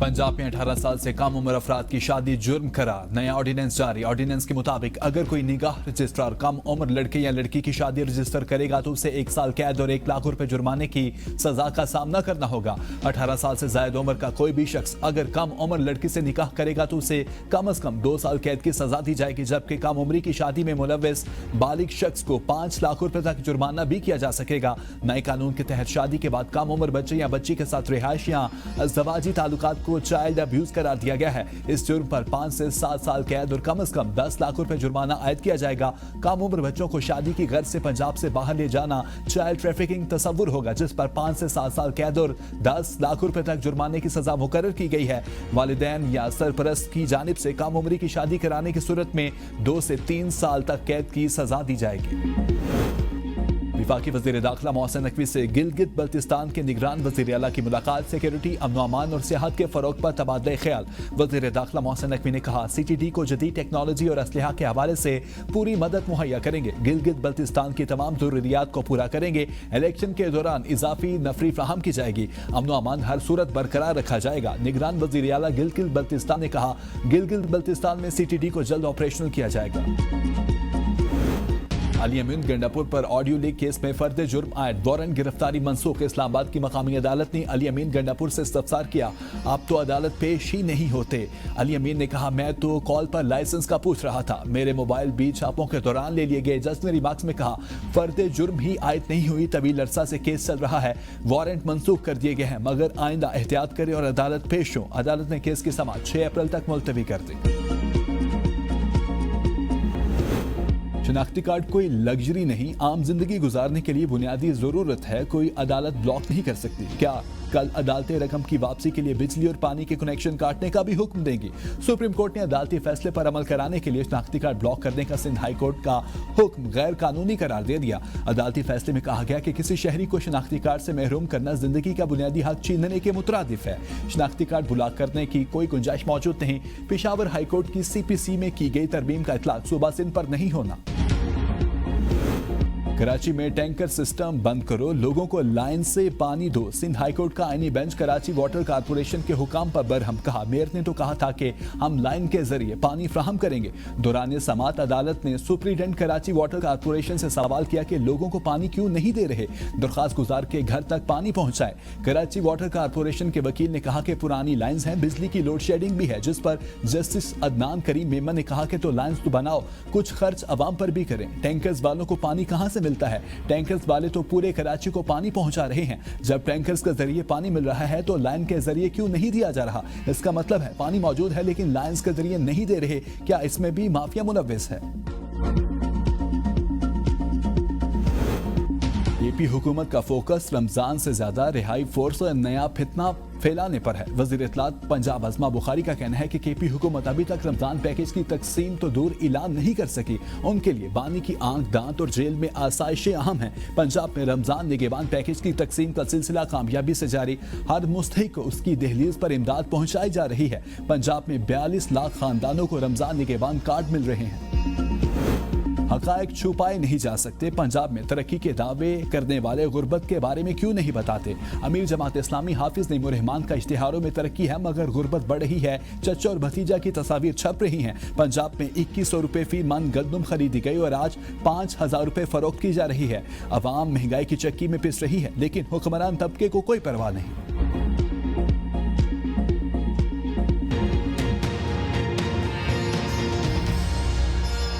पंजाब में 18 साल से कम उम्र अफराद की शादी जुर्म करार, नया ऑर्डिनेंस जारी। ऑर्डिनेंस के मुताबिक अगर कोई निगाह रजिस्ट्रार कम उम्र लड़के या लड़की की शादी रजिस्टर करेगा तो उसे 1 साल कैद और 1 लाख रुपए जुर्माने की सजा का सामना करना होगा। 18 साल से ज्यादा उम्र का कोई भी शख्स अगर कम उम्र लड़की से निकाह करेगा तो उसे कम से कम 2 साल कैद की सजा दी जाएगी, जबकि कम उम्री की शादी में मुलव्विस बालिग शख्स को 5 लाख रुपए तक जुर्माना भी किया जा सकेगा। नए कानून के तहत शादी के बाद कम उम्र बच्चे या बच्ची के साथ रिहायश या ज़वाजी ताल्लुकात को चाइल्ड अब्यूज करार दिया गया है। इस जुर्म पर 5 से 7 साल कैद और कम से कम 10 लाख रुपए जुर्माना आयद किया जाएगा। कम उम्र बच्चों को शादी की गर्ज से पंजाब से बाहर ले जाना चाइल्ड ट्रैफिकिंग तस्वुर होगा, जिस पर 5 से 7 साल कैद और 10 लाख रुपए तक जुर्माने की सजा मुकर्रर की गई है। वालिदैन या सरपरस्त की जानिब से कम उम्री की शादी कराने की सूरत में 2 से 3 साल तक कैद की सजा दी जाएगी। वफाकी वज़ीर दाखिला मोहसिन नकवी से गिलगित बल्तिस्तान के निगरान वज़ीर आला की मुलाकात। सिक्योरिटी, अमन अमान और सियाहत के फरोग पर तबादला ख्याल। वज़ीर दाखिला मोहसिन नकवी ने कहा, CTD को जदीद टेक्नोलॉजी और असलहा के हवाले से पूरी मदद मुहैया करेंगे। गिलगित बल्तिस्तान की तमाम ज़रूरियात को पूरा करेंगे। इलेक्शन के दौरान इजाफी नफरी फ्राहम की जाएगी। अमन अमान हर सूरत बरकरार रखा जाएगा। निगरान वज़ीर आला गिलगित बल्तिस्तान ने कहा, गिलगित बल्तिस्तान में CTD को जल्द ऑपरेशनल किया जाएगा। अली अमीन गंडापुर पर ऑडियो लीक केस में फर्द जुर्म आयद, वारंट गिरफ्तारी मनसूख। इस्लामाबाद की मकामी अदालत ने अली अमीन गंडापुर से इस्तफसार किया, आप तो अदालत पेश ही नहीं होते। अली अमीन ने कहा, मैं तो कॉल पर लाइसेंस का पूछ रहा था, मेरे मोबाइल भी छापों के दौरान ले लिए गए। जज ने रिमार्क्स में कहा, फर्द जुर्म ही आयद नहीं हुई, तवील अरसा से केस चल रहा है, वारंट मनसूख कर दिए गए हैं, मगर आइंदा एहतियात करें और अदालत पेश हो। अदालत ने केस की समाअत 6 अप्रैल तक मुलतवी कर दी। शनाख्ती कार्ड कोई लग्जरी नहीं, आम जिंदगी गुजारने के लिए बुनियादी जरूरत है, कोई अदालत ब्लॉक नहीं कर सकती। क्या कल अदालतें रकम की वापसी के लिए बिजली और पानी के कनेक्शन काटने का भी हुक्म देंगी? सुप्रीम कोर्ट ने अदालती फैसले पर अमल कराने के लिए शनाख्ती कार्ड ब्लॉक करने का सिंध हाई कोर्ट का हुक्म गैर कानूनी करार दे दिया। अदालती फैसले में कहा गया कि किसी शहरी को शनाख्ती कार्ड से महरूम करना जिंदगी का बुनियादी हक छीनने के मुतरादिफ है। शनाख्ती कार्ड ब्लॉक करने की कोई गुंजाइश मौजूद नहीं। पेशावर हाई कोर्ट की CPC में की गई तरमीम का इतलाक सूबा सिंध पर नहीं होना। कराची में टैंकर सिस्टम बंद करो, लोगों को लाइन से पानी दो। सिंध हाईकोर्ट का आईनी बेंच कराची वाटर कारपोरेशन के हुकाम पर बरहम। कहा, मेयर ने तो कहा था कि हम लाइन के जरिए पानी फ्राहम करेंगे। दौरान समाअत अदालत ने सुप्रीडेंट कराची वाटर कारपोरेशन से सवाल किया कि लोगों को पानी क्यों नहीं दे रहे, दरख्वास्त गुजार के घर तक पानी पहुंचाए। कराची वाटर कारपोरेशन के वकील ने कहा कि पुरानी लाइन्स हैं, बिजली की लोड शेडिंग भी है, जिस पर जस्टिस अदनान करीम मेमन ने कहा कि तो लाइन्स तो बनाओ, कुछ खर्च अवाम पर भी करें। टैंकर्स वालों को पानी कहां से मिलता है? टैंकर्स वाले तो पूरे कराची को पानी पहुंचा रहे हैं। जब टैंकर्स के जरिए पानी मिल रहा है तो लाइन के जरिए क्यों नहीं दिया जा रहा? इसका मतलब है पानी मौजूद है लेकिन लाइन्स के जरिए नहीं दे रहे। क्या इसमें भी माफिया मुलव्विस है? यूपी हुकूमत का फोकस रमजान से ज्यादा रिहाई फोर्स और नया फितना फैलाने पर है। वजीर इत्तलात पंजाब अज़मा बुखारी का कहना है कि KP हुकूमत अभी तक रमजान पैकेज की तकसीम तो दूर ऐलान नहीं कर सकी। उनके लिए बानी की आंख, दांत और जेल में आसाइशें अहम हैं। पंजाब में रमजान निगहबान पैकेज की तकसीम का सिलसिला कामयाबी से जारी। हर मुस्तहिक को उसकी दहलीज पर इमदाद पहुंचाई जा रही है। पंजाब में 42 लाख खानदानों को रमजान निगहबान कार्ड मिल रहे हैं। हकायक छुपाए नहीं जा सकते। पंजाब में तरक्की के दावे करने वाले गुर्बत के बारे में क्यों नहीं बताते? अमीर जमात इस्लामी हाफिज नईमुर रहमान का इश्तिहारों में तरक्की है मगर गुर्बत बढ़ रही है। चचा और भतीजा की तस्वीर छप रही हैं। पंजाब में 2100 रुपए फी मन गंदम खरीदी गई और आज 5000 रुपए फरोख्त की जा रही है। अवाम महंगाई की चक्की में पिस रही है लेकिन हुक्मरान तबके को कोई परवाह नहीं।